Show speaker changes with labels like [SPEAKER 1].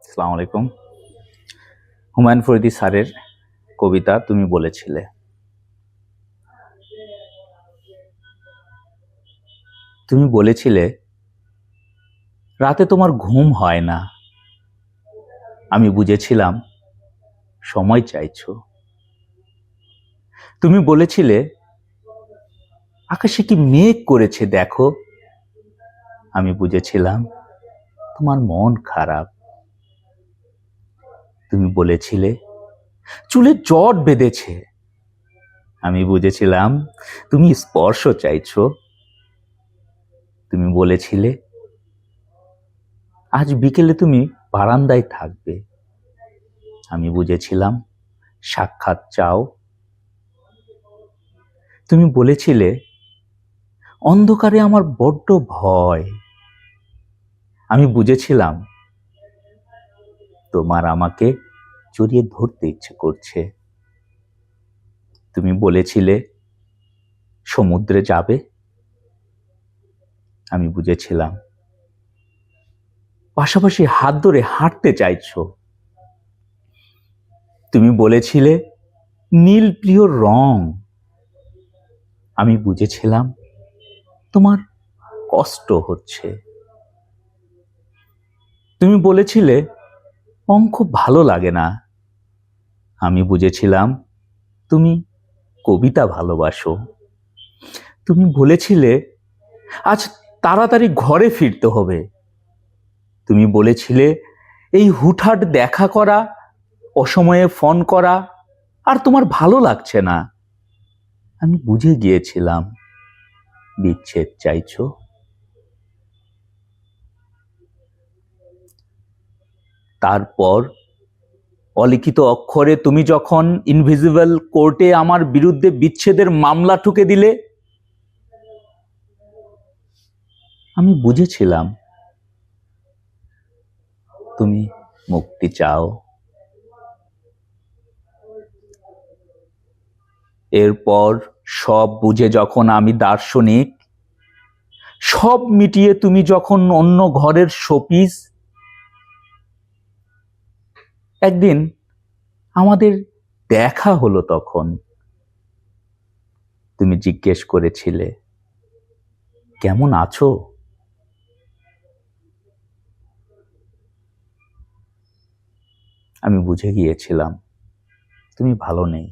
[SPEAKER 1] আসসালামু আলাইকুম। হুমায়ুন ফরিদী স্যারের কবিতা তুমি বলেছিলে। তুমি বলেছিলে রাতে তোমার ঘুম হয় না। আমি বুঝেছিলাম সময় চাইছো। তুমি বলেছিলে আকাশে কি মেঘ করেছে দেখো। আমি বুঝেছিলাম তোমার মন খারাপ। তুমি বলেছিলে চুলে জট বেঁধেছে। আমি বুঝেছিলাম তুমি স্পর্শ চাইছো। তুমি বলেছিলে আজ বিকেলে তুমি বারান্দায় থাকবে। আমি বুঝেছিলাম সাক্ষাৎ চাও। তুমি বলেছিলে অন্ধকারে আমার বড্ড ভয়। আমি বুঝেছিলাম তোমার আমাকে জড়িয়ে ধরতে ইচ্ছে করছে। তুমি বলেছিলে সমুদ্রে যাবে। আমি বুঝেছিলাম পাশাপাশি হাত ধরে হাঁটতে চাইছো। তুমি বলেছিলে নীল প্রিয় রং। আমি বুঝেছিলাম তোমার কষ্ট হচ্ছে। তুমি বলেছিলে অঙ্ক ভালো লাগে না। আমি বুঝেছিলাম তুমি কবিতা ভালোবাসো। তুমি বলেছিলে আজ তাড়াতাড়ি ঘরে ফিরতে হবে। তুমি বলেছিলে এই হুটহাট দেখা করা, অসময়ে ফোন করা আর তোমার ভালো লাগছে না। আমি বুঝে গিয়েছিলাম বিচ্ছেদ চাইছো। তারপর অলিখিত অক্ষরে তুমি যখন ইনভিজিবল কোর্টে আমার বিরুদ্ধে বিচ্ছেদের মামলা ঠুকে দিলে, আমি বুঝেছিলাম তুমি মুক্তি চাও। এরপর সব বুঝে যখন আমি দার্শনিক, সব মিটিয়ে তুমি যখন অন্য ঘরের শোপিস, একদিন আমাদের দেখা হলো। তখন তুমি জিজ্ঞেস করেছিলে কেমন আছো। আমি বুঝে গিয়েছিলাম তুমি ভালো নেই।